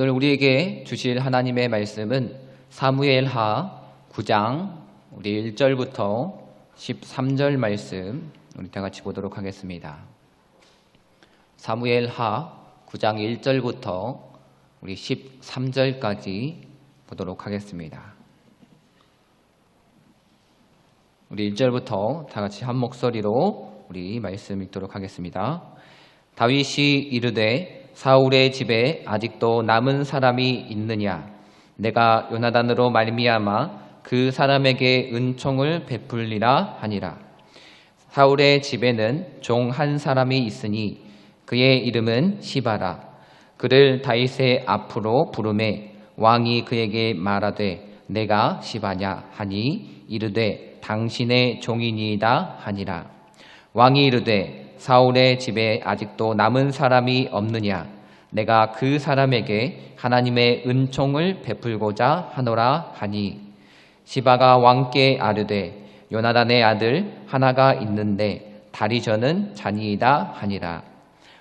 오늘 우리에게 주실 하나님의 말씀은 사무엘하 9장 우리 1절부터 13절 말씀 우리 다 같이 보도록 하겠습니다. 사무엘하 9장 1절부터 우리 13절까지 보도록 하겠습니다. 우리 1절부터 다 같이 한 목소리로 우리 말씀 읽도록 하겠습니다. 다윗이 이르되 사울의 집에 아직도 남은 사람이 있느냐? 내가 요나단으로 말미암아 그 사람에게 은총을 베풀리라 하니라. 사울의 집에는 종 한 사람이 있으니 그의 이름은 시바라. 그를 다윗의 앞으로 부르매 왕이 그에게 말하되 내가 시바냐 하니 이르되 당신의 종이니이다 하니라. 왕이 이르되 사울의 집에 아직도 남은 사람이 없느냐? 내가 그 사람에게 하나님의 은총을 베풀고자 하노라 하니 시바가 왕께 아뢰되 요나단의 아들 하나가 있는데 다리저는 자니이다 하니라.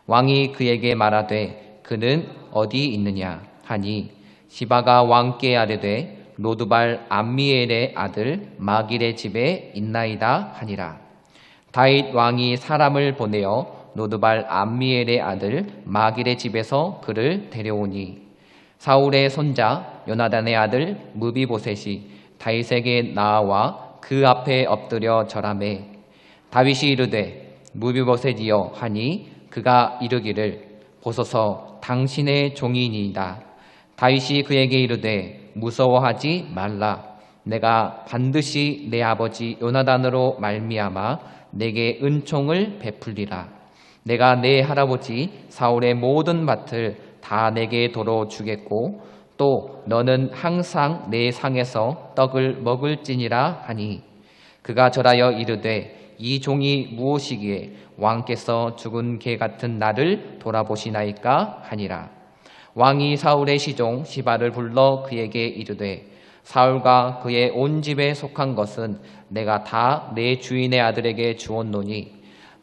왕이 그에게 말하되 그는 어디 있느냐 하니 시바가 왕께 아뢰되 로드발 암미엘의 아들 마길의 집에 있나이다 하니라. 다윗 왕이 사람을 보내어 로드발 암미엘의 아들 마길의 집에서 그를 데려오니 사울의 손자 요나단의 아들 무비보셋이 다윗에게 나아와 그 앞에 엎드려 절하매 다윗이 이르되 무비보셋이여 하니 그가 이르기를 보소서 당신의 종이니이다. 다윗이 그에게 이르되 무서워하지 말라. 내가 반드시 내 아버지 요나단으로 말미암아 내게 은총을 베풀리라. 내가 내 할아버지 사울의 모든 밭을 다 내게 도로 주겠고 또 너는 항상 내 상에서 떡을 먹을지니라 하니 그가 절하여 이르되 이 종이 무엇이기에 왕께서 죽은 개 같은 나를 돌아보시나이까 하니라. 왕이 사울의 시종 시바를 불러 그에게 이르되 사울과 그의 온 집에 속한 것은 내가 다 내 주인의 아들에게 주었노니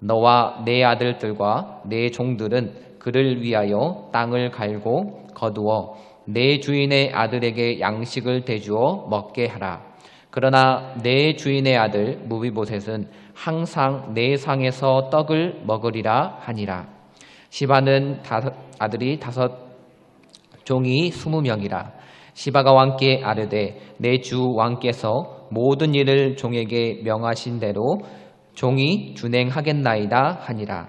너와 내 아들들과 내 종들은 그를 위하여 땅을 갈고 거두어 내 주인의 아들에게 양식을 대주어 먹게 하라. 그러나 내 주인의 아들 무비보셋은 항상 내 상에서 떡을 먹으리라 하니라. 시바는 아들이 5 종이 20명이라. 시바가 왕께 아뢰되 내 주 왕께서 모든 일을 종에게 명하신 대로 종이 준행하겠나이다 하니라.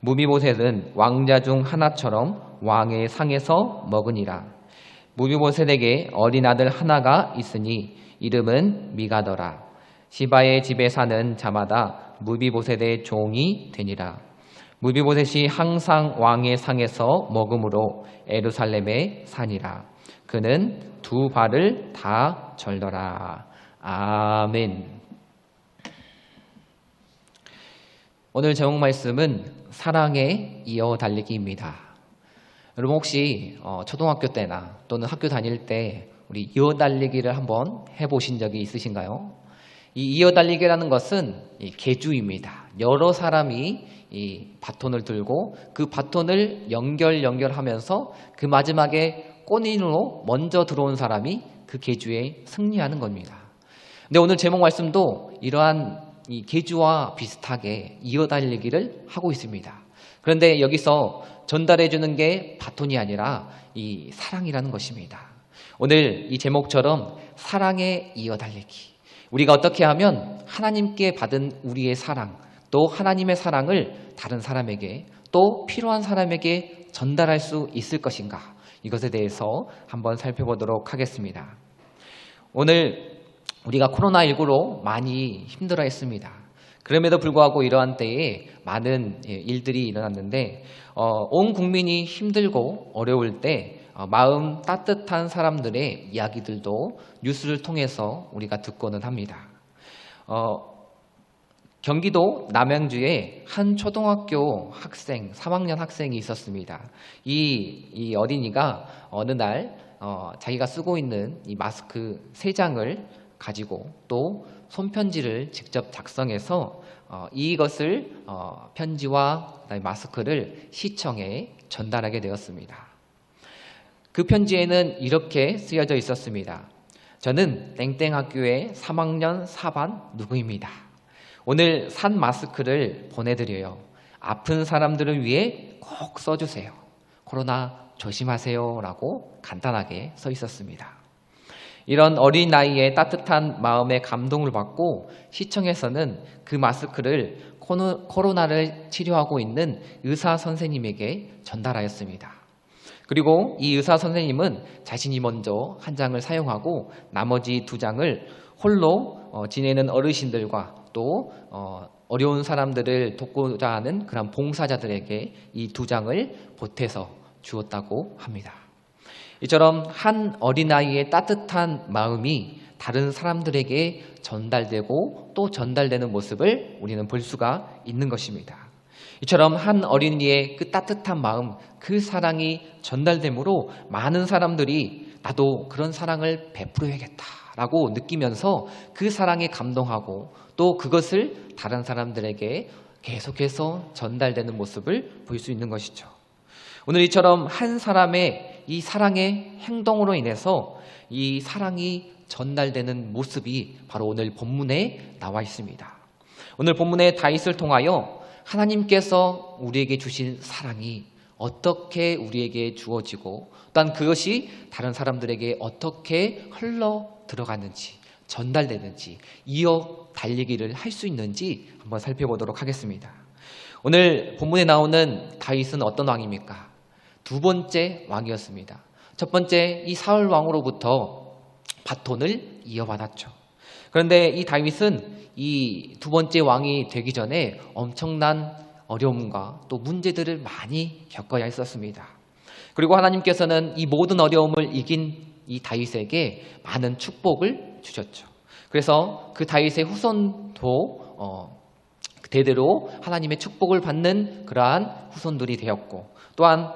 무비보셋은 왕자 중 하나처럼 왕의 상에서 먹으니라. 무비보셋에게 어린 아들 하나가 있으니 이름은 미가더라. 시바의 집에 사는 자마다 무비보셋의 종이 되니라. 무비보셋이 항상 왕의 상에서 먹음으로 예루살렘에 사니라. 그는 2 발을 다 절더라. 아멘. 오늘 제목 말씀은 사랑에 이어 달리기입니다. 여러분 혹시 초등학교 때나 또는 학교 다닐 때 우리 이어 달리기를 한번 해보신 적이 있으신가요? 이 이어 달리기라는 것은 계주입니다. 여러 사람이 이 바톤을 들고 그 바톤을 연결하면서 그 마지막에 꼰인으로 먼저 들어온 사람이 그 계주에 승리하는 겁니다. 근데 오늘 제목 말씀도 이러한 이 계주와 비슷하게 이어달리기를 하고 있습니다. 그런데 여기서 전달해 주는 게 바톤이 아니라 이 사랑이라는 것입니다. 오늘 이 제목처럼 사랑에 이어달리기. 우리가 어떻게 하면 하나님께 받은 우리의 사랑, 또 하나님의 사랑을 다른 사람에게 또 필요한 사람에게 전달할 수 있을 것인가? 이것에 대해서 한번 살펴보도록 하겠습니다. 오늘 우리가 코로나19로 많이 힘들어했습니다. 그럼에도 불구하고 이러한 때에 많은 일들이 일어났는데 온 국민이 힘들고 어려울 때 마음 따뜻한 사람들의 이야기들도 뉴스를 통해서 우리가 듣고는 합니다. 경기도 남양주에 한 초등학교 학생, 3학년 학생이 있었습니다. 이 어린이가 어느 날 자기가 쓰고 있는 이 마스크 3장을 가지고 또 손편지를 직접 작성해서 이것을 편지와 마스크를 시청에 전달하게 되었습니다. 그 편지에는 이렇게 쓰여져 있었습니다. 저는 땡땡 학교의 3학년 4반 누구입니다. 오늘 산 마스크를 보내드려요. 아픈 사람들을 위해 꼭 써주세요. 코로나 조심하세요 라고 간단하게 써 있었습니다. 이런 어린 나이에 따뜻한 마음의 감동을 받고 시청에서는 그 마스크를 코로나를 치료하고 있는 의사 선생님에게 전달하였습니다. 그리고 이 의사 선생님은 자신이 먼저 한 장을 사용하고 나머지 2장을 홀로 지내는 어르신들과 또 어려운 사람들을 돕고자 하는 그런 봉사자들에게 이 2장을 보태서 주었다고 합니다. 이처럼 한 어린아이의 따뜻한 마음이 다른 사람들에게 전달되고 또 전달되는 모습을 우리는 볼 수가 있는 것입니다. 이처럼 한 어린이의 그 따뜻한 마음, 그 사랑이 전달되므로 많은 사람들이 나도 그런 사랑을 베풀어야겠다라고 느끼면서 그 사랑에 감동하고 또 그것을 다른 사람들에게 계속해서 전달되는 모습을 볼 수 있는 것이죠. 오늘 이처럼 한 사람의 이 사랑의 행동으로 인해서 이 사랑이 전달되는 모습이 바로 오늘 본문에 나와 있습니다. 오늘 본문의 다윗을 통하여 하나님께서 우리에게 주신 사랑이 어떻게 우리에게 주어지고 또한 그것이 다른 사람들에게 어떻게 흘러 들어가는지 전달되는지 이어 달리기를 할 수 있는지 한번 살펴보도록 하겠습니다. 오늘 본문에 나오는 다윗은 어떤 왕입니까? 2번째 왕이었습니다. 첫 번째 이 사울 왕으로부터 바톤을 이어받았죠. 그런데 이 다윗은 이 2번째 왕이 되기 전에 엄청난 어려움과 또 문제들을 많이 겪어야 했었습니다. 그리고 하나님께서는 이 모든 어려움을 이긴 이 다윗에게 많은 축복을 주셨죠. 그래서 그 다윗의 후손도 대대로 하나님의 축복을 받는 그러한 후손들이 되었고 또한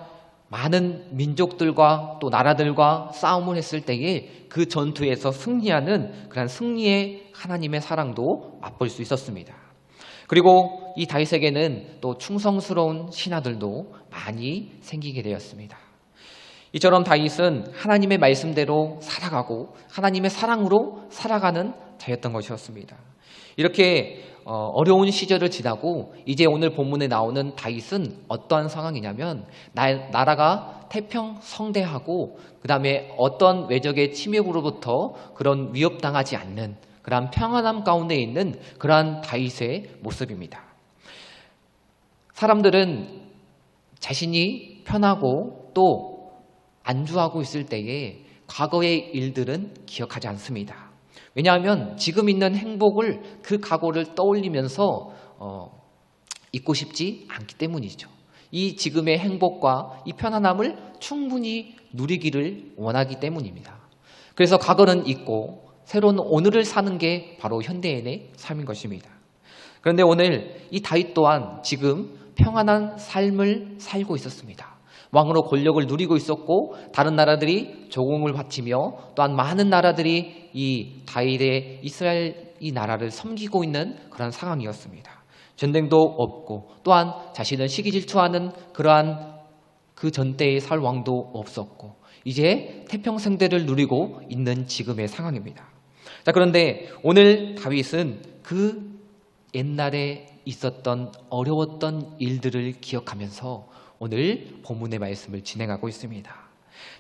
많은 민족들과 또 나라들과 싸움을 했을 때에 그 전투에서 승리하는 그런 승리의 하나님의 사랑도 맛볼 수 있었습니다. 그리고 이 다윗에게는 또 충성스러운 신하들도 많이 생기게 되었습니다. 이처럼 다윗은 하나님의 말씀대로 살아가고 하나님의 사랑으로 살아가는 자였던 것이었습니다. 이렇게 어려운 시절을 지나고 이제 오늘 본문에 나오는 다윗은 어떠한 상황이냐면 나라가 태평성대하고 그 다음에 어떤 외적의 침입으로부터 그런 위협당하지 않는 그러한 평안함 가운데 있는 그러한 다윗의 모습입니다. 사람들은 자신이 편하고 또 안주하고 있을 때에 과거의 일들은 기억하지 않습니다. 왜냐하면 지금 있는 행복을 그 과거를 떠올리면서 잊고 싶지 않기 때문이죠. 이 지금의 행복과 이 편안함을 충분히 누리기를 원하기 때문입니다. 그래서 과거는 잊고 새로운 오늘을 사는 게 바로 현대인의 삶인 것입니다. 그런데 오늘 이 다윗 또한 지금 평안한 삶을 살고 있었습니다. 왕으로 권력을 누리고 있었고 다른 나라들이 조공을 바치며 또한 많은 나라들이 이 다윗의 이스라엘 이 나라를 섬기고 있는 그런 상황이었습니다. 전쟁도 없고 또한 자신을 시기 질투하는 그러한 그 전대의 사울 왕도 없었고 이제 태평성대를 누리고 있는 지금의 상황입니다. 자, 그런데 오늘 다윗은 그 옛날에 있었던 어려웠던 일들을 기억하면서 오늘 본문의 말씀을 진행하고 있습니다.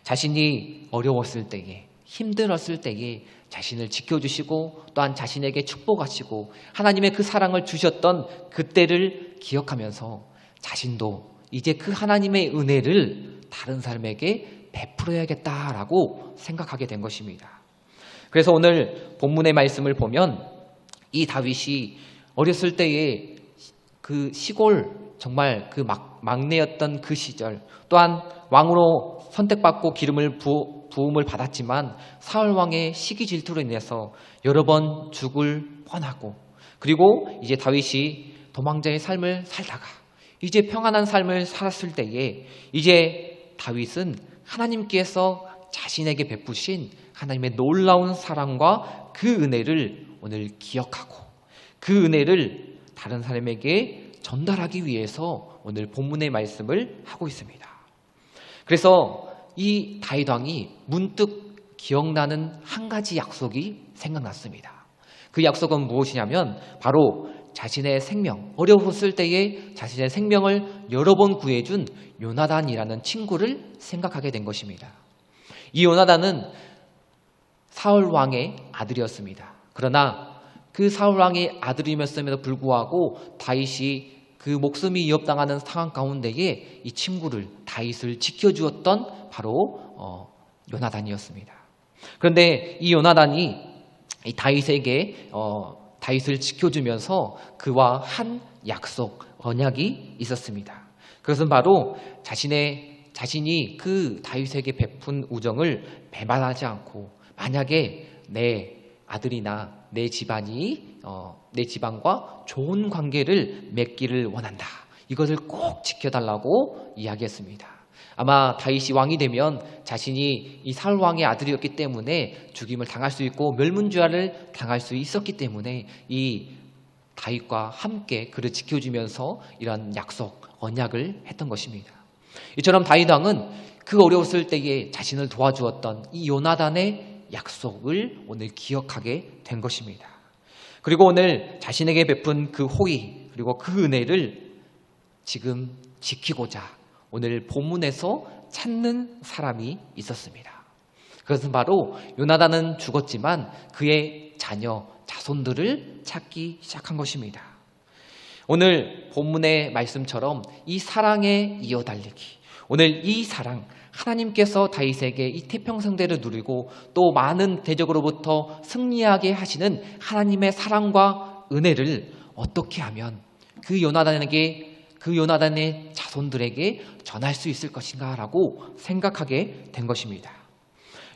자신이 어려웠을 때에 힘들었을 때에 자신을 지켜주시고 또한 자신에게 축복하시고 하나님의 그 사랑을 주셨던 그때를 기억하면서 자신도 이제 그 하나님의 은혜를 다른 사람에게 베풀어야겠다라고 생각하게 된 것입니다. 그래서 오늘 본문의 말씀을 보면 이 다윗이 어렸을 때에 그 시골 정말 그 막내였던 그 시절 또한 왕으로 선택받고 기름을 부음을 받았지만 사울 왕의 시기 질투로 인해서 여러 번 죽을 뻔하고 그리고 이제 다윗이 도망자의 삶을 살다가 이제 평안한 삶을 살았을 때에 이제 다윗은 하나님께서 자신에게 베푸신 하나님의 놀라운 사랑과 그 은혜를 오늘 기억하고 그 은혜를 다른 사람에게 전달하기 위해서 오늘 본문의 말씀을 하고 있습니다. 그래서 이 다윗 왕이 문득 기억나는 한 가지 약속이 생각났습니다. 그 약속은 무엇이냐면 바로 자신의 생명, 어려웠을 때에 자신의 생명을 여러 번 구해준 요나단이라는 친구를 생각하게 된 것입니다. 이 요나단은 사울 왕의 아들이었습니다. 그러나 그 사울 왕의 아들이었음에도 불구하고 다윗이 그 목숨이 위협당하는 상황 가운데에 이 친구를, 다윗을 지켜주었던 바로 요나단이었습니다. 그런데 이 요나단이 이 다윗에게 다윗을 지켜주면서 그와 한 약속, 언약이 있었습니다. 그것은 바로 자신이 그 다윗에게 베푼 우정을 배반하지 않고 만약에 내 아들이나 내 집안과 좋은 관계를 맺기를 원한다. 이것을 꼭 지켜달라고 이야기했습니다. 아마 다윗이 왕이 되면 자신이 이 사울 왕의 아들이었기 때문에 죽임을 당할 수 있고 멸문죄를 당할 수 있었기 때문에 이 다윗과 함께 그를 지켜주면서 이런 약속, 언약을 했던 것입니다. 이처럼 다윗 왕은 그 어려웠을 때에 자신을 도와주었던 이 요나단의 약속을 오늘 기억하게 된 것입니다. 그리고 오늘 자신에게 베푼 그 호의 그리고 그 은혜를 지금 지키고자 오늘 본문에서 찾는 사람이 있었습니다. 그것은 바로 요나단은 죽었지만 그의 자녀, 자손들을 찾기 시작한 것입니다. 오늘 본문의 말씀처럼 이 사랑에 이어달리기, 오늘 이 사랑, 하나님께서 다윗에게 이 태평성대를 누리고 또 많은 대적으로부터 승리하게 하시는 하나님의 사랑과 은혜를 어떻게 하면 그 요나단의 자손들에게 전할 수 있을 것인가라고 생각하게 된 것입니다.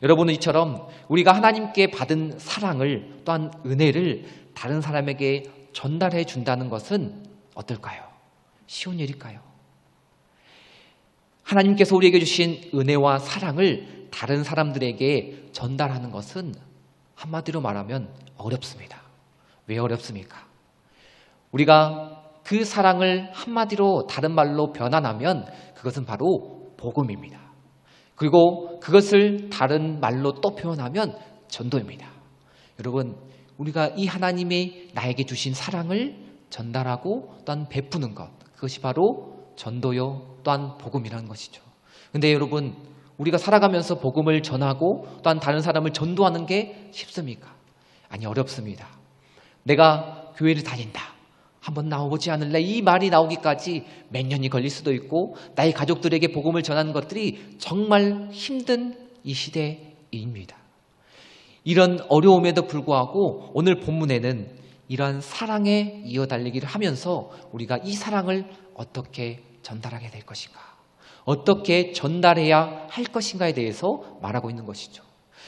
여러분은 이처럼 우리가 하나님께 받은 사랑을 또한 은혜를 다른 사람에게 전달해 준다는 것은 어떨까요? 쉬운 일일까요? 하나님께서 우리에게 주신 은혜와 사랑을 다른 사람들에게 전달하는 것은 한마디로 말하면 어렵습니다. 왜 어렵습니까? 우리가 그 사랑을 한마디로 다른 말로 변환하면 그것은 바로 복음입니다. 그리고 그것을 다른 말로 또 표현하면 전도입니다. 여러분, 우리가 이 하나님이 나에게 주신 사랑을 전달하고 또한 베푸는 것, 그것이 바로 전도요 또한 복음이라는 것이죠. 근데 여러분, 우리가 살아가면서 복음을 전하고 또한 다른 사람을 전도하는 게 쉽습니까? 아니, 어렵습니다. 내가 교회를 다닌다, 한번 나오지 않을래? 이 말이 나오기까지 몇 년이 걸릴 수도 있고 나의 가족들에게 복음을 전하는 것들이 정말 힘든 이 시대입니다. 이런 어려움에도 불구하고 오늘 본문에는 이러한 사랑에 이어달리기를 하면서 우리가 이 사랑을 어떻게 전달하게 될 것인가, 어떻게 전달해야 할 것인가에 대해서 말하고 있는 것이죠.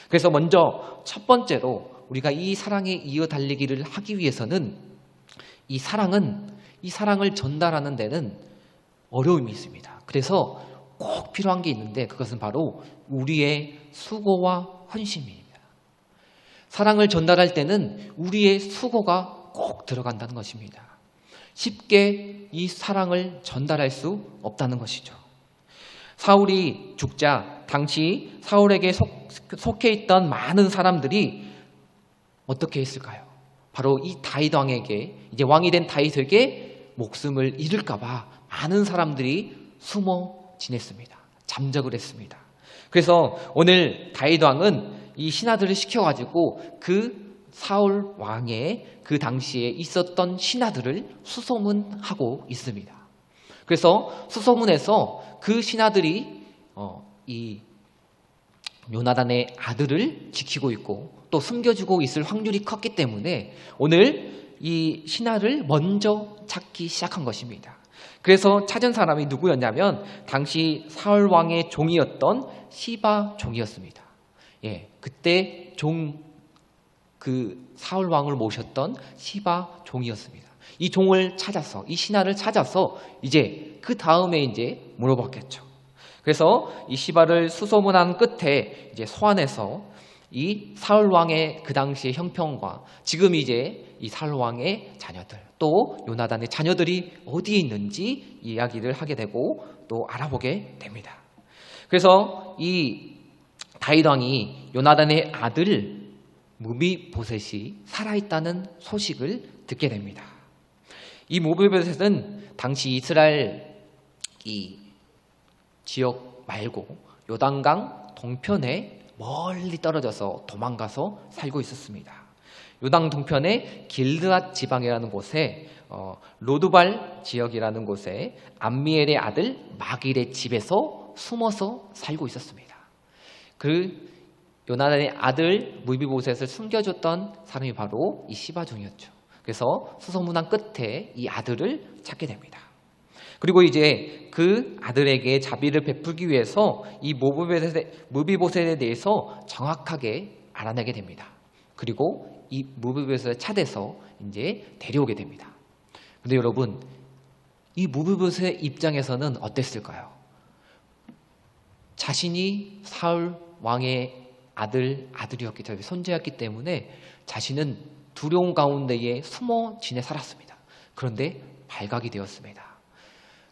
그래서 먼저 첫 번째로 우리가 이 사랑에 이어달리기를 하기 위해서는 이 사랑을 전달하는 데는 어려움이 있습니다. 그래서 꼭 필요한 게 있는데 그것은 바로 우리의 수고와 헌신입니다. 사랑을 전달할 때는 우리의 수고가 꼭 들어간다는 것입니다. 쉽게 이 사랑을 전달할 수 없다는 것이죠. 사울이 죽자 당시 사울에게 속해 있던 많은 사람들이 어떻게 했을까요? 바로 이 다윗 왕에게, 이제 왕이 된 다윗에게 목숨을 잃을까 봐 많은 사람들이 숨어 지냈습니다. 잠적을 했습니다. 그래서 오늘 다윗 왕은 이 신하들을 시켜가지고 그 사울 왕의 그 당시에 있었던 신하들을 수소문하고 있습니다. 그래서 수소문에서 그 신하들이 이 요나단의 아들을 지키고 있고 또 숨겨주고 있을 확률이 컸기 때문에 오늘 이 신하를 먼저 찾기 시작한 것입니다. 그래서 찾은 사람이 누구였냐면 당시 사울 왕의 종이었던 시바 종이었습니다. 그때 그 사울 왕을 모셨던 시바 종이었습니다. 이 종을 찾아서, 이 신하를 찾아서 이제 그 다음에 이제 물어봤겠죠. 그래서 이 시바를 수소문한 끝에 이제 소환해서 이 사울 왕의 그 당시의 형편과 지금 이제 이 사울 왕의 자녀들 또 요나단의 자녀들이 어디에 있는지 이야기를 하게 되고 또 알아보게 됩니다. 그래서 이 다윗 왕이 요나단의 아들 무비보셋이 살아있다는 소식을 듣게 됩니다. 이 무비보셋은 당시 이스라엘 이 지역 말고 요단강 동편에 멀리 떨어져서 도망가서 살고 있었습니다. 요단 동편의 길드앗 지방이라는 곳에 로드발 지역이라는 곳에 암미엘의 아들 마길의 집에서 숨어서 살고 있었습니다. 그 요나단의 아들 무비보셋을 숨겨줬던 사람이 바로 이 시바종이었죠. 그래서 수소문한 끝에 이 아들을 찾게 됩니다. 그리고 이제 그 아들에게 자비를 베풀기 위해서 이 무비보셋에 대해서 정확하게 알아내게 됩니다. 그리고 이 무비보셋을 찾아서 이제 데려오게 됩니다. 근데 여러분, 이 무비보셋의 입장에서는 어땠을까요? 자신이 사울 왕의 아들이었기 때문에, 손자였기 때문에 자신은 두려움 가운데에 숨어 지내 살았습니다. 그런데 발각이 되었습니다.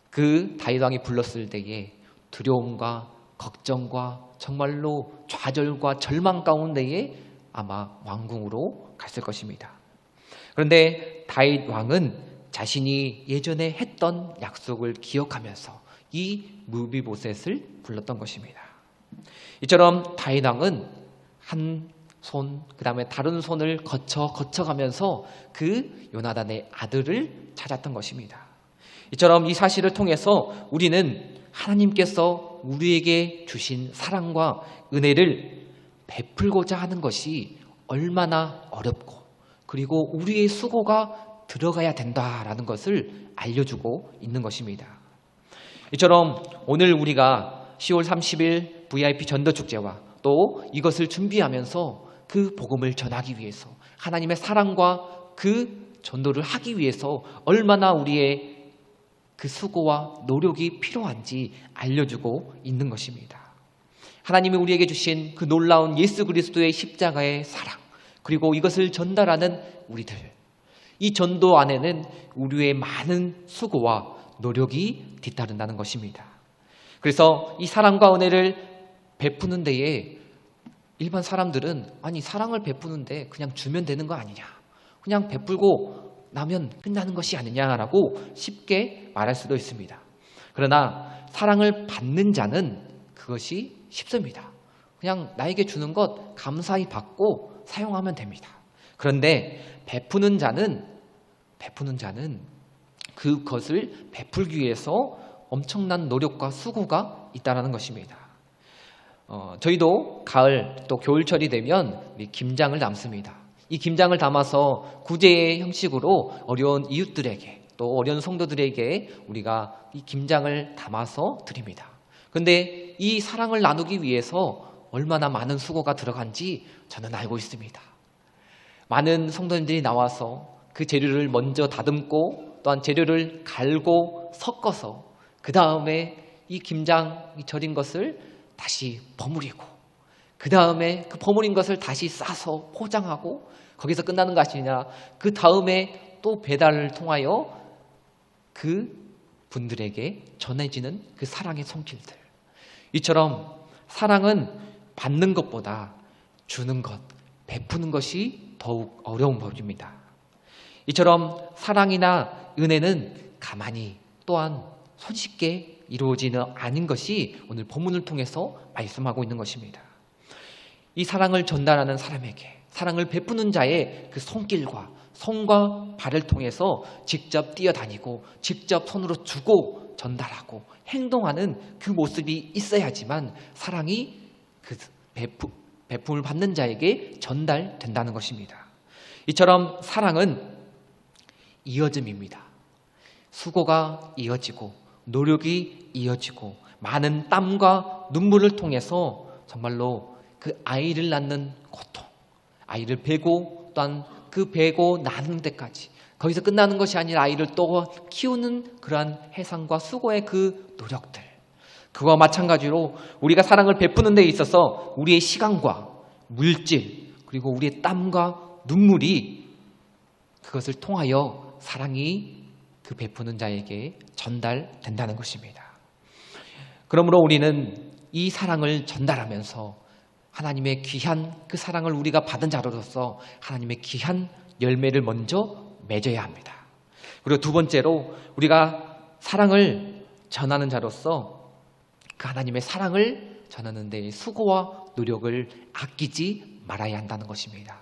그 다윗 왕이 불렀을 때에 두려움과 걱정과 정말로 좌절과 절망 가운데에 아마 왕궁으로 갔을 것입니다. 그런데 다윗 왕은 자신이 예전에 했던 약속을 기억하면서 이 무비보셋을 불렀던 것입니다. 이처럼 다윗 왕은 한 손, 그 다음에 다른 손을 거쳐가면서 그 요나단의 아들을 찾았던 것입니다. 이처럼 이 사실을 통해서 우리는 하나님께서 우리에게 주신 사랑과 은혜를 베풀고자 하는 것이 얼마나 어렵고 그리고 우리의 수고가 들어가야 된다라는 것을 알려주고 있는 것입니다. 이처럼 오늘 우리가 10월 30일 VIP 전도축제와 또 이것을 준비하면서 그 복음을 전하기 위해서 하나님의 사랑과 그 전도를 하기 위해서 얼마나 우리의 그 수고와 노력이 필요한지 알려주고 있는 것입니다. 하나님이 우리에게 주신 그 놀라운 예수 그리스도의 십자가의 사랑, 그리고 이것을 전달하는 우리들, 이 전도 안에는 우리의 많은 수고와 노력이 뒤따른다는 것입니다. 그래서 이 사랑과 은혜를 베푸는 데에 일반 사람들은 아니 사랑을 베푸는데 그냥 주면 되는 거 아니냐, 그냥 베풀고 나면 끝나는 것이 아니냐라고 쉽게 말할 수도 있습니다. 그러나 사랑을 받는 자는 그것이 쉽습니다. 그냥 나에게 주는 것 감사히 받고 사용하면 됩니다. 그런데 베푸는 자는 그것을 베풀기 위해서 엄청난 노력과 수고가 있다는 것입니다. 저희도 가을 또 겨울철이 되면 김장을 담습니다. 이 김장을 담아서 구제의 형식으로 어려운 이웃들에게 또 어려운 성도들에게 우리가 이 김장을 담아서 드립니다. 그런데 이 사랑을 나누기 위해서 얼마나 많은 수고가 들어간지 저는 알고 있습니다. 많은 성도님들이 나와서 그 재료를 먼저 다듬고 또한 재료를 갈고 섞어서 그 다음에 이 김장 절인 것을 다시 버무리고 그 다음에 그 버무린 것을 다시 싸서 포장하고 거기서 끝나는 것이 아니라 그 다음에 또 배달을 통하여 그 분들에게 전해지는 그 사랑의 손길들. 이처럼 사랑은 받는 것보다 주는 것, 베푸는 것이 더욱 어려운 법입니다. 이처럼 사랑이나 은혜는 가만히 또한 손쉽게 이루어지는 아닌 것이 오늘 본문을 통해서 말씀하고 있는 것입니다. 이 사랑을 전달하는 사람에게, 사랑을 베푸는 자의 그 손길과 손과 발을 통해서 직접 뛰어다니고 직접 손으로 주고 전달하고 행동하는 그 모습이 있어야지만 사랑이 그 베품을 받는 자에게 전달된다는 것입니다. 이처럼 사랑은 이어짐입니다. 수고가 이어지고 노력이 이어지고 많은 땀과 눈물을 통해서 정말로 그 아이를 낳는 고통, 아이를 베고 또한 그 베고 낳는 데까지 거기서 끝나는 것이 아니라 아이를 또 키우는 그러한 해상과 수고의 그 노력들, 그와 마찬가지로 우리가 사랑을 베푸는 데 있어서 우리의 시간과 물질 그리고 우리의 땀과 눈물이 그것을 통하여 사랑이 그 베푸는 자에게 전달된다는 것입니다. 그러므로 우리는 이 사랑을 전달하면서 하나님의 귀한 그 사랑을 우리가 받은 자로서 하나님의 귀한 열매를 먼저 맺어야 합니다. 그리고 두 번째로 우리가 사랑을 전하는 자로서 그 하나님의 사랑을 전하는 데 수고와 노력을 아끼지 말아야 한다는 것입니다.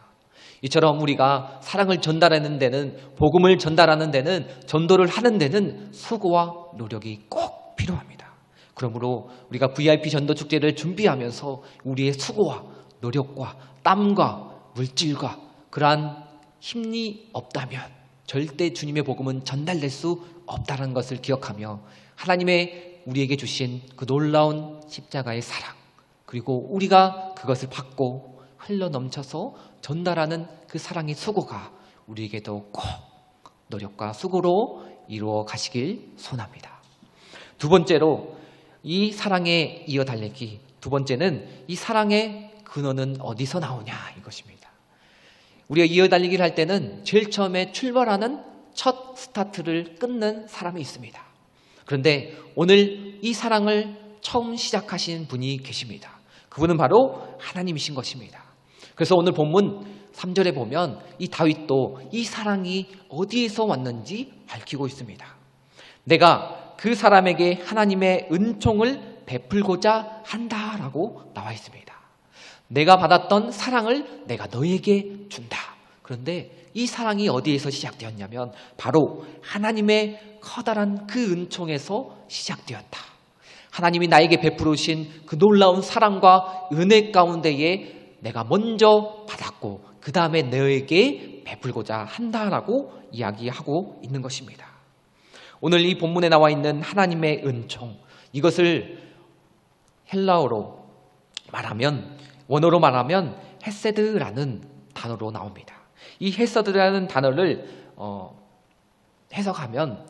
이처럼 우리가 사랑을 전달하는 데는, 복음을 전달하는 데는, 전도를 하는 데는 수고와 노력이 꼭 필요합니다. 그러므로 우리가 VIP 전도 축제를 준비하면서 우리의 수고와 노력과 땀과 물질과 그러한 힘이 없다면 절대 주님의 복음은 전달될 수 없다는 것을 기억하며 하나님의 우리에게 주신 그 놀라운 십자가의 사랑, 그리고 우리가 그것을 받고 흘러 넘쳐서 전달하는 그 사랑의 수고가 우리에게도 꼭 노력과 수고로 이루어 가시길 소원합니다. 두 번째로 이 사랑에 이어 달리기, 두 번째는 이 사랑의 근원은 어디서 나오냐 이것입니다. 우리가 이어 달리기를 할 때는 제일 처음에 출발하는 첫 스타트를 끊는 사람이 있습니다. 그런데 오늘 이 사랑을 처음 시작하신 분이 계십니다. 그분은 바로 하나님이신 것입니다. 그래서 오늘 본문 3절에 보면 이 다윗도 이 사랑이 어디에서 왔는지 밝히고 있습니다. 내가 그 사람에게 하나님의 은총을 베풀고자 한다라고 나와 있습니다. 내가 받았던 사랑을 내가 너에게 준다. 그런데 이 사랑이 어디에서 시작되었냐면 바로 하나님의 커다란 그 은총에서 시작되었다. 하나님이 나에게 베푸르신 그 놀라운 사랑과 은혜 가운데에 내가 먼저 받았고 그 다음에 너에게 베풀고자 한다라고 이야기하고 있는 것입니다. 오늘 이 본문에 나와 있는 하나님의 은총, 이것을 헬라어로 말하면, 원어로 말하면 헤세드라는 단어로 나옵니다. 이 헤세드라는 단어를 해석하면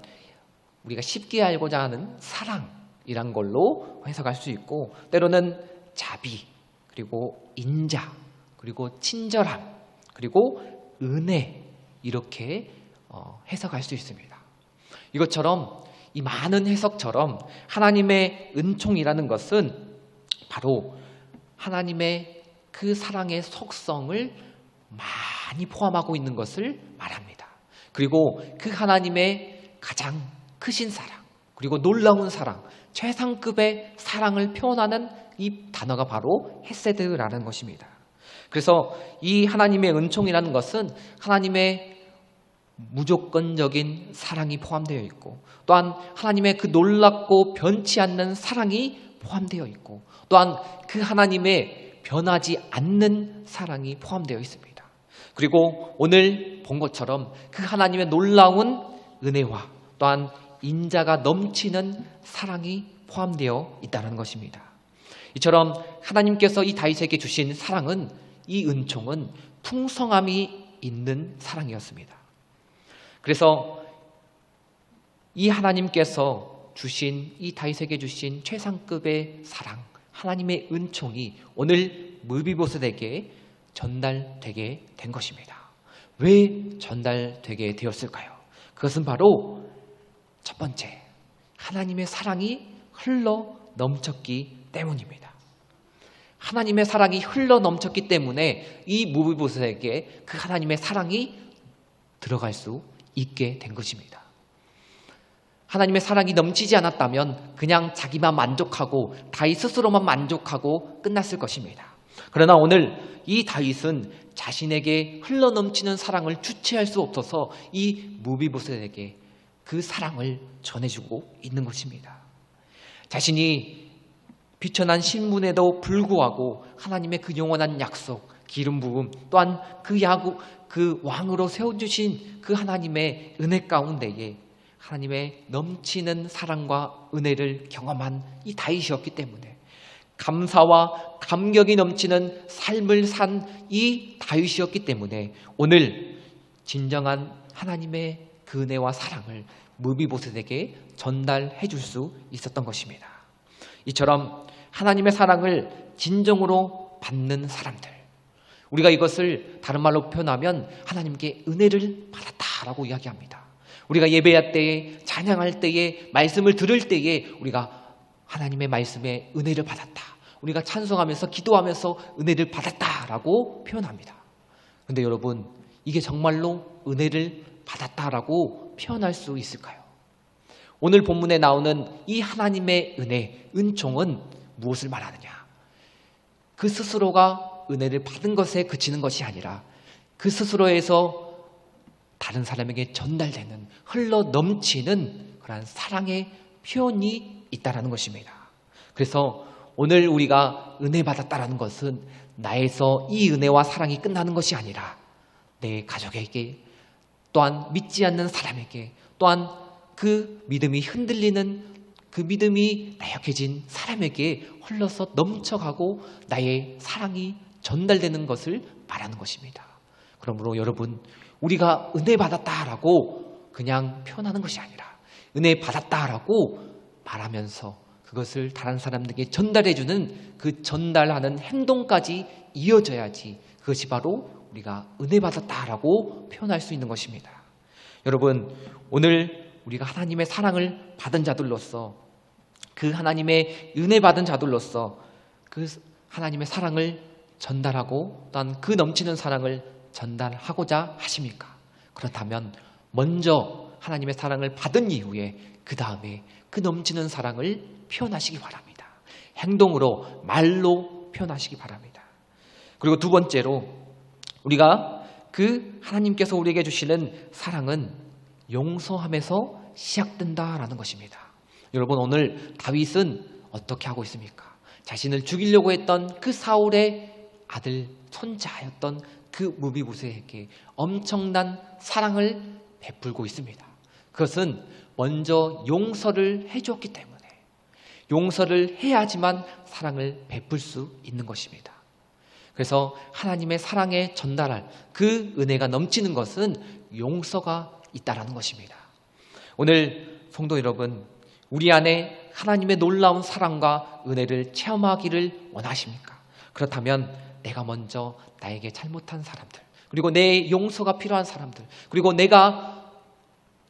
우리가 쉽게 알고자 하는 사랑이란 걸로 해석할 수 있고, 때로는 자비, 그리고 인자, 그리고 친절함, 그리고 은혜, 이렇게 해석할 수 있습니다. 이것처럼 이 많은 해석처럼 하나님의 은총이라는 것은 바로 하나님의 그 사랑의 속성을 많이 포함하고 있는 것을 말합니다. 그리고 그 하나님의 가장 크신 사랑, 그리고 놀라운 사랑, 최상급의 사랑을 표현하는 이 단어가 바로 헤세드라는 것입니다. 그래서 이 하나님의 은총이라는 것은 하나님의 무조건적인 사랑이 포함되어 있고, 또한 하나님의 그 놀랍고 변치 않는 사랑이 포함되어 있고, 또한 그 하나님의 변하지 않는 사랑이 포함되어 있습니다. 그리고 오늘 본 것처럼 그 하나님의 놀라운 은혜와 또한 인자가 넘치는 사랑이 포함되어 있다는 것입니다. 이처럼 하나님께서 이 다윗에게 주신 사랑은, 이 은총은 풍성함이 있는 사랑이었습니다. 그래서 이 하나님께서 주신, 이 다윗에게 주신 최상급의 사랑, 하나님의 은총이 오늘 무비보셋에게 전달되게 된 것입니다. 왜 전달되게 되었을까요? 그것은 바로 첫 번째, 하나님의 사랑이 흘러 넘쳤기 때문입니다. 하나님의 사랑이 흘러 넘쳤기 때문에 이 무비보셋에게 그 하나님의 사랑이 들어갈 수 있게 된 것입니다. 하나님의 사랑이 넘치지 않았다면 그냥 자기만 만족하고 다윗 스스로만 만족하고 끝났을 것입니다. 그러나 오늘 이 다윗은 자신에게 흘러넘치는 사랑을 주체할 수 없어서 이 무비보셋에게 그 사랑을 전해주고 있는 것입니다. 자신이 비천한 신분에도 불구하고 하나님의 그 영원한 약속, 기름 부음, 또한 그 왕으로 세워주신 그 하나님의 은혜 가운데에 하나님의 넘치는 사랑과 은혜를 경험한 이 다윗이었기 때문에, 감사와 감격이 넘치는 삶을 산 이 다윗이었기 때문에 오늘 진정한 하나님의 그 은혜와 사랑을 무비보셋에게 전달해 줄 수 있었던 것입니다. 이처럼 하나님의 사랑을 진정으로 받는 사람들, 우리가 이것을 다른 말로 표현하면 하나님께 은혜를 받았다라고 이야기합니다. 우리가 예배할 때에, 찬양할 때에, 말씀을 들을 때에 우리가 하나님의 말씀에 은혜를 받았다. 우리가 찬송하면서 기도하면서 은혜를 받았다라고 표현합니다. 그런데 여러분, 이게 정말로 은혜를 받았다라고 표현할 수 있을까요? 오늘 본문에 나오는 이 하나님의 은혜, 은총은 무엇을 말하느냐? 그 스스로가 은혜를 받은 것에 그치는 것이 아니라 그 스스로에서 다른 사람에게 전달되는 흘러 넘치는 그러한 사랑의 표현이 있다라는 것입니다. 그래서 오늘 우리가 은혜 받았다라는 것은 나에서 이 은혜와 사랑이 끝나는 것이 아니라 내 가족에게, 또한 믿지 않는 사람에게, 또한 그 믿음이 흔들리는, 그 믿음이 나약해진 사람에게 흘러서 넘쳐가고 나의 사랑이 전달되는 것을 말하는 것입니다. 그러므로 여러분, 우리가 은혜 받았다라고 그냥 표현하는 것이 아니라 은혜 받았다라고 말하면서 그것을 다른 사람들에게 전달해주는 그 전달하는 행동까지 이어져야지 그것이 바로 우리가 은혜 받았다라고 표현할 수 있는 것입니다. 여러분, 오늘 우리가 하나님의 사랑을 받은 자들로서, 그 하나님의 은혜 받은 자들로서 그 하나님의 사랑을 전달하고 또한 그 넘치는 사랑을 전달하고자 하십니까? 그렇다면 먼저 하나님의 사랑을 받은 이후에 그 다음에 그 넘치는 사랑을 표현하시기 바랍니다. 행동으로, 말로 표현하시기 바랍니다. 그리고 두 번째로, 우리가 그 하나님께서 우리에게 주시는 사랑은 용서함에서 시작된다라는 것입니다. 여러분, 오늘 다윗은 어떻게 하고 있습니까? 자신을 죽이려고 했던 그 사울의 아들 손자였던 그 무비보셋에게 엄청난 사랑을 베풀고 있습니다. 그것은 먼저 용서를 해주었기 때문에, 용서를 해야지만 사랑을 베풀 수 있는 것입니다. 그래서 하나님의 사랑에 전달할 그 은혜가 넘치는 것은 용서가 있다라는 것입니다. 오늘 성도 여러분, 우리 안에 하나님의 놀라운 사랑과 은혜를 체험하기를 원하십니까? 그렇다면 내가 먼저 나에게 잘못한 사람들, 그리고 내 용서가 필요한 사람들, 그리고 내가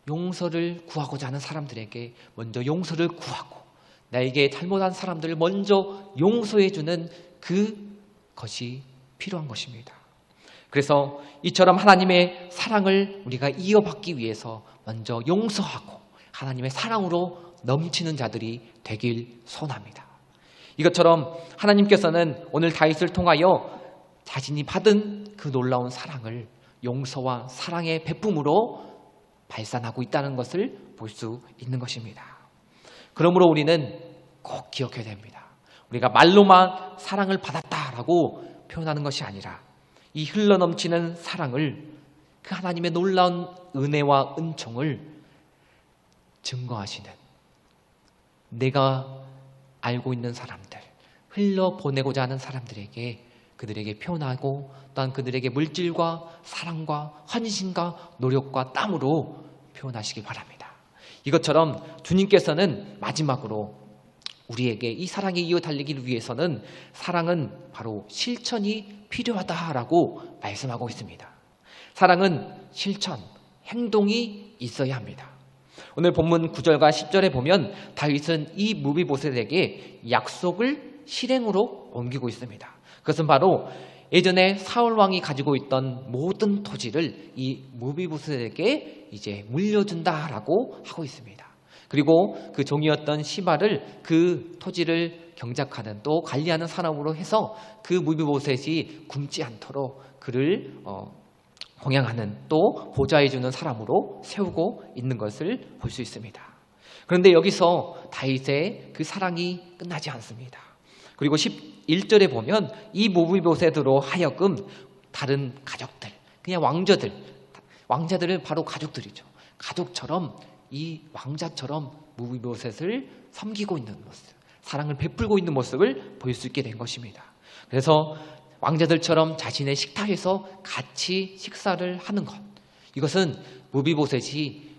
용서를 구하고자 하는 사람들에게 먼저 용서를 구하고, 나에게 잘못한 사람들을 먼저 용서해주는 그것이 필요한 것입니다. 그래서 이처럼 하나님의 사랑을 우리가 이어받기 위해서 먼저 용서하고 하나님의 사랑으로 넘치는 자들이 되길 소원합니다. 이것처럼 하나님께서는 오늘 다윗을 통하여 자신이 받은 그 놀라운 사랑을 용서와 사랑의 베품으로 발산하고 있다는 것을 볼 수 있는 것입니다. 그러므로 우리는 꼭 기억해야 됩니다. 우리가 말로만 사랑을 받았다라고 표현하는 것이 아니라 이 흘러넘치는 사랑을, 그 하나님의 놀라운 은혜와 은총을 증거하시는, 내가 알고 있는 사람들, 흘러보내고자 하는 사람들에게, 그들에게 표현하고 또한 그들에게 물질과 사랑과 헌신과 노력과 땀으로 표현하시기 바랍니다. 이것처럼 주님께서는 마지막으로 우리에게 이 사랑에 이어 달리기를 위해서는 사랑은 바로 실천이 필요하다라고 말씀하고 있습니다. 사랑은 실천, 행동이 있어야 합니다. 오늘 본문 9절과 10절에 보면 다윗은 이 무비보셋에게 약속을 실행으로 옮기고 있습니다. 그것은 바로 예전에 사울 왕이 가지고 있던 모든 토지를 이 무비보셋에게 이제 물려준다라고 하고 있습니다. 그리고 그 종이었던 시바를 그 토지를 경작하는, 또 관리하는 사람으로 해서 그 무비보셋이 굶지 않도록 그를 공양하는, 또 보좌해주는 사람으로 세우고 있는 것을 볼 수 있습니다. 그런데 여기서 다윗의 그 사랑이 끝나지 않습니다. 그리고 11절에 보면 이 무비보셋으로 하여금 다른 가족들, 그냥 왕자들은 바로 가족들이죠. 가족처럼, 이 왕자처럼 무비보셋을 섬기고 있는 모습, 사랑을 베풀고 있는 모습을 볼 수 있게 된 것입니다. 그래서 왕자들처럼 자신의 식탁에서 같이 식사를 하는 것, 이것은 무비보셋이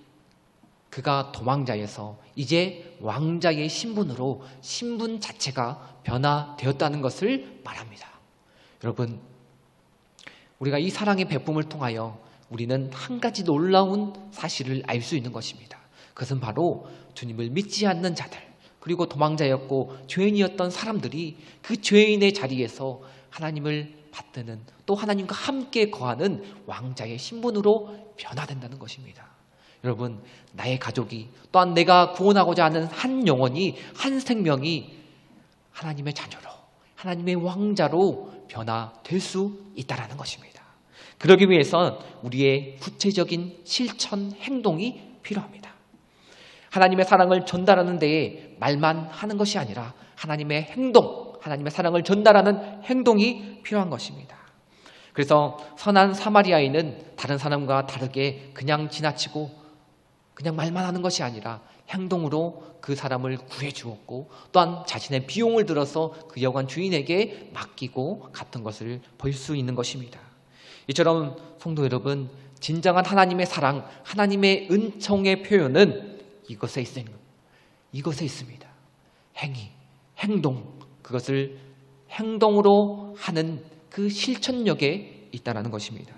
그가 도망자에서 이제 왕자의 신분으로 신분 자체가 변화되었다는 것을 말합니다. 여러분, 우리가 이 사랑의 베품을 통하여 우리는 한 가지 놀라운 사실을 알 수 있는 것입니다. 그것은 바로 주님을 믿지 않는 자들, 그리고 도망자였고 죄인이었던 사람들이 그 죄인의 자리에서 하나님을 받드는, 또 하나님과 함께 거하는 왕자의 신분으로 변화된다는 것입니다. 여러분, 나의 가족이, 또한 내가 구원하고자 하는 한 영혼이, 한 생명이 하나님의 자녀로, 하나님의 왕자로 변화될 수 있다는 것입니다. 그러기 위해선 우리의 구체적인 실천 행동이 필요합니다. 하나님의 사랑을 전달하는 데에 말만 하는 것이 아니라 하나님의 행동, 하나님의 사랑을 전달하는 행동이 필요한 것입니다. 그래서 선한 사마리아인은 다른 사람과 다르게 그냥 지나치고 그냥 말만 하는 것이 아니라 행동으로 그 사람을 구해 주었고, 또한 자신의 비용을 들어서 그 여관 주인에게 맡기고 갔던 것을 볼 수 있는 것입니다. 이처럼 성도 여러분, 진정한 하나님의 사랑, 하나님의 은총의 표현은 이것에 있습니다. 행위, 행동, 그것을 행동으로 하는 그 실천력에 있다는 것입니다.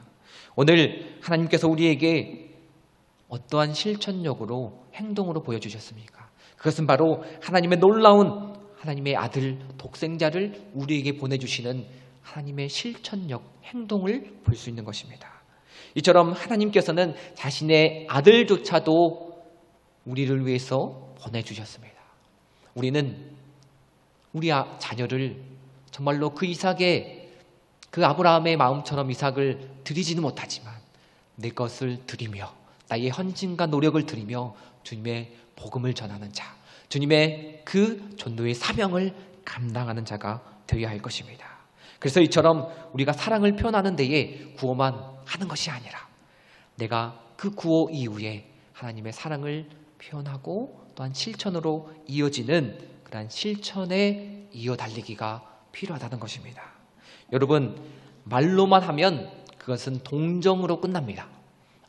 오늘 하나님께서 우리에게 어떠한 실천력으로, 행동으로 보여주셨습니까? 그것은 바로 하나님의 놀라운 하나님의 아들 독생자를 우리에게 보내주시는 하나님의 실천력, 행동을 볼 수 있는 것입니다. 이처럼 하나님께서는 자신의 아들조차도 우리를 위해서 보내주셨습니다. 우리는 우리 자녀를 정말로 그 이삭의, 그 아브라함의 마음처럼 이삭을 드리지는 못하지만 내 것을 드리며 나의 헌신과 노력을 드리며 주님의 복음을 전하는 자, 주님의 그 전도의 사명을 감당하는 자가 되어야 할 것입니다. 그래서 이처럼 우리가 사랑을 표현하는 데에 구호만 하는 것이 아니라 내가 그 구호 이후에 하나님의 사랑을 표현하고 또한 실천으로 이어지는 그러한 실천에 이어달리기가 필요하다는 것입니다. 여러분, 말로만 하면 그것은 동정으로 끝납니다.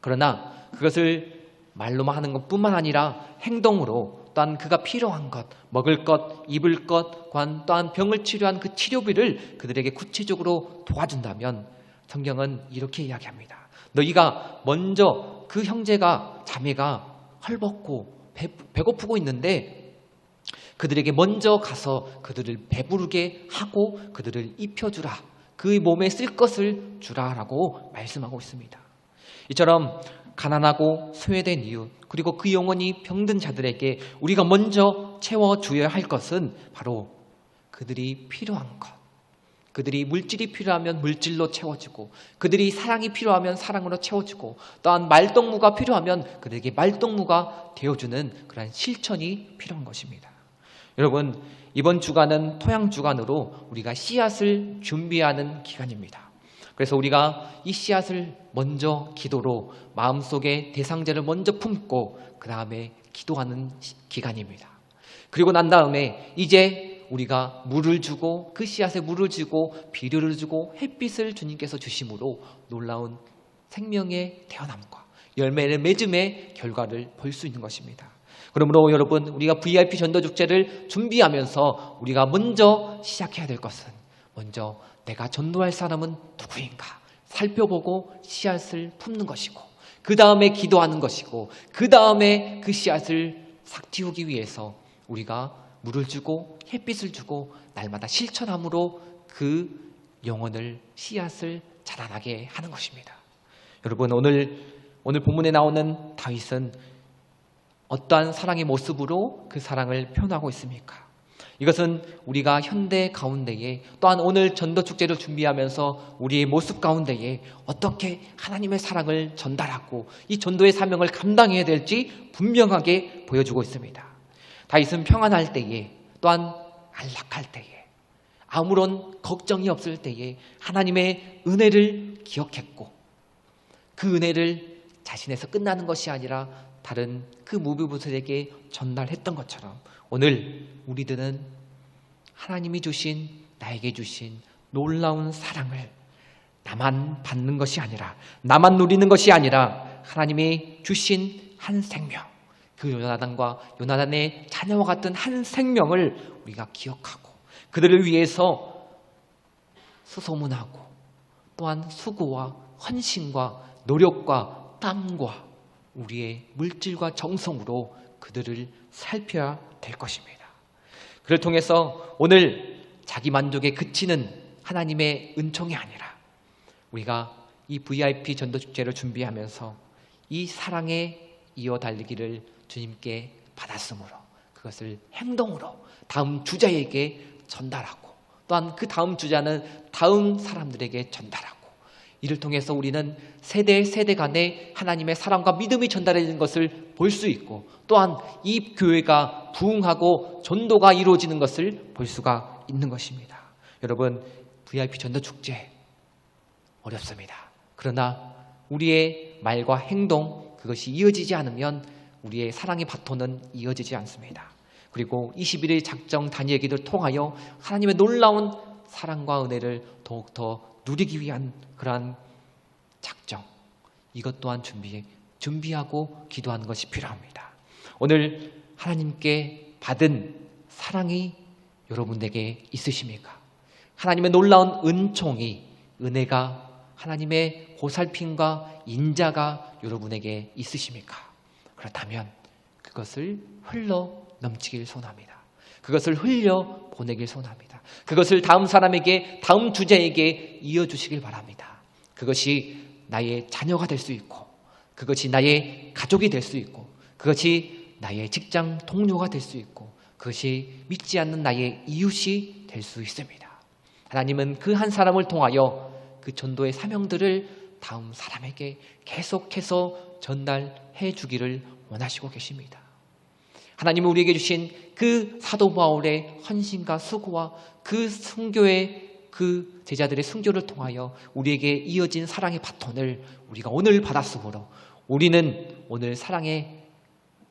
그러나 그것을 말로만 하는 것뿐만 아니라 행동으로, 또한 그가 필요한 것, 먹을 것, 입을 것, 또한 병을 치료한 그 치료비를 그들에게 구체적으로 도와준다면 성경은 이렇게 이야기합니다. 너희가 먼저 그 형제가, 자매가 헐벗고 배고프고 있는데 그들에게 먼저 가서 그들을 배부르게 하고 그들을 입혀주라, 그의 몸에 쓸 것을 주라라고 말씀하고 있습니다. 이처럼 가난하고 소외된 이웃, 그리고 그 영혼이 병든 자들에게 우리가 먼저 채워줘야 할 것은 바로 그들이 필요한 것, 그들이 물질이 필요하면 물질로 채워주고, 그들이 사랑이 필요하면 사랑으로 채워주고, 또한 말동무가 필요하면 그들에게 말동무가 되어주는 그런 실천이 필요한 것입니다. 여러분, 이번 주간은 토양 주간으로 우리가 씨앗을 준비하는 기간입니다. 그래서 우리가 이 씨앗을 먼저 기도로 마음속에 대상자를 먼저 품고 그 다음에 기도하는 기간입니다. 그리고 난 다음에 이제 우리가 물을 주고, 그 씨앗에 물을 주고 비료를 주고 햇빛을 주님께서 주심으로 놀라운 생명의 태어남과 열매를 맺음의 결과를 볼 수 있는 것입니다. 그러므로 여러분, 우리가 VIP 전도 축제를 준비하면서 우리가 먼저 시작해야 될 것은, 먼저 내가 전도할 사람은 누구인가 살펴보고 씨앗을 품는 것이고, 그 다음에 기도하는 것이고, 그 다음에 그 씨앗을 싹 틔우기 위해서 우리가 물을 주고 햇빛을 주고 날마다 실천함으로 그 영혼을, 씨앗을 자라나게 하는 것입니다. 여러분, 오늘 본문에 나오는 다윗은 어떠한 사랑의 모습으로 그 사랑을 표현하고 있습니까? 이것은 우리가 현대 가운데에, 또한 오늘 전도축제를 준비하면서 우리의 모습 가운데에 어떻게 하나님의 사랑을 전달하고 이 전도의 사명을 감당해야 될지 분명하게 보여주고 있습니다. 다윗은 평안할 때에, 또한 안락할 때에, 아무런 걱정이 없을 때에 하나님의 은혜를 기억했고, 그 은혜를 자신에서 끝나는 것이 아니라 다른 그 무비부들에게 전달했던 것처럼 오늘 우리들은 하나님이 주신, 나에게 주신 놀라운 사랑을 나만 받는 것이 아니라, 나만 누리는 것이 아니라 하나님이 주신 한 생명, 그 요나단의 자녀와 같은 한 생명을 우리가 기억하고 그들을 위해서 수소문하고, 또한 수고와 헌신과 노력과 땀과 우리의 물질과 정성으로 그들을 살펴야 될 것입니다. 그를 통해서 오늘 자기 만족에 그치는 하나님의 은총이 아니라 우리가 이 VIP 전도축제를 준비하면서 이 사랑에 이어 달리기를 주님께 받았으므로 그것을 행동으로 다음 주자에게 전달하고 또한 그 다음 주자는 다음 사람들에게 전달하고 이를 통해서 우리는 세대 간에 하나님의 사랑과 믿음이 전달되는 것을 볼 수 있고 또한 이 교회가 부흥하고 전도가 이루어지는 것을 볼 수가 있는 것입니다. 여러분, VIP 전도축제 어렵습니다. 그러나 우리의 말과 행동 그것이 이어지지 않으면 우리의 사랑의 바톤은 이어지지 않습니다. 그리고 21일 작정 단위의 기도를 통하여 하나님의 놀라운 사랑과 은혜를 더욱더 누리기 위한 그러한 작정, 이것 또한 준비하고 기도하는 것이 필요합니다. 오늘 하나님께 받은 사랑이 여러분에게 있으십니까? 하나님의 놀라운 은혜가 하나님의 보살핌과 인자가 여러분에게 있으십니까? 그렇다면 그것을 흘러 넘치길 소원합니다. 그것을 흘려 보내길 소원합니다. 그것을 다음 사람에게, 다음 주제에게 이어주시길 바랍니다. 그것이 나의 자녀가 될 수 있고 그것이 나의 가족이 될 수 있고 그것이 나의 직장 동료가 될 수 있고 그것이 믿지 않는 나의 이웃이 될 수 있습니다. 하나님은 그 한 사람을 통하여 그 전도의 사명들을 다음 사람에게 계속해서 전달해 주기를 원하시고 계십니다. 하나님은 우리에게 주신 그 사도 바울의 헌신과 수고와 그 순교의 그 제자들의 순교를 통하여 우리에게 이어진 사랑의 바톤을 우리가 오늘 받았으므로 우리는 오늘 사랑의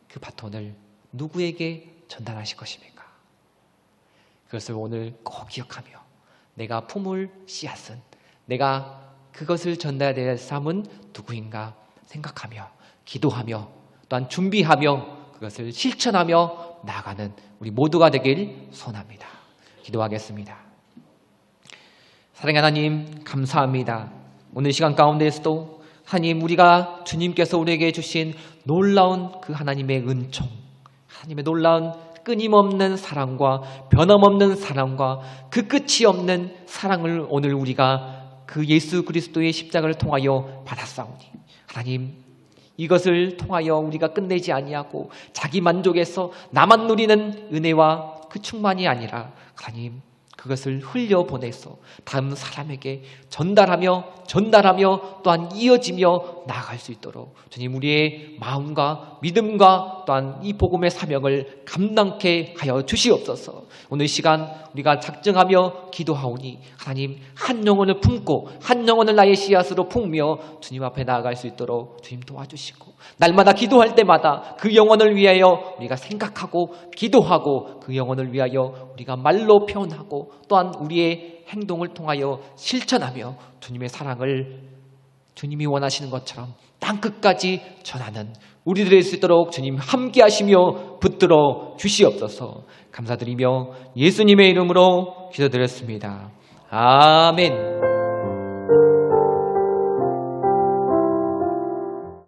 그 바톤을 누구에게 전달하실 것입니까? 그것을 오늘 꼭 기억하며 내가 품을 씨앗은, 내가 그것을 전달해야 될 사람은 누구인가 생각하며 기도하며 또한 준비하며 그것을 실천하며 나아가는 우리 모두가 되길 소원합니다. 기도하겠습니다. 사랑하는 하나님, 감사합니다. 오늘 시간 가운데에서도 하나님, 우리가 주님께서 우리에게 주신 놀라운 그 하나님의 은총, 하나님의 놀라운 끊임없는 사랑과 변함없는 사랑과 그 끝이 없는 사랑을 오늘 우리가 그 예수 그리스도의 십자가를 통하여 받았사오니 하나님, 이것을 통하여 우리가 끝내지 아니하고 자기 만족에서 나만 누리는 은혜와 그 충만이 아니라 하나님, 그것을 흘려보내서 다음 사람에게 전달하며 또한 이어지며 나아갈 수 있도록 주님, 우리의 마음과 믿음과 또한 이 복음의 사명을 감당케 하여 주시옵소서. 오늘 시간 우리가 작정하며 기도하오니 하나님, 한 영혼을 품고 한 영혼을 나의 씨앗으로 품으며 주님 앞에 나아갈 수 있도록 주님 도와주시고, 날마다 기도할 때마다 그 영혼을 위하여 우리가 생각하고 기도하고 그 영혼을 위하여 우리가 말로 표현하고 또한 우리의 행동을 통하여 실천하며 주님의 사랑을 주님이 원하시는 것처럼 땅끝까지 전하는 우리들이 될 수 있도록 주님 함께 하시며 붙들어 주시옵소서. 감사드리며 예수님의 이름으로 기도드렸습니다. 아멘.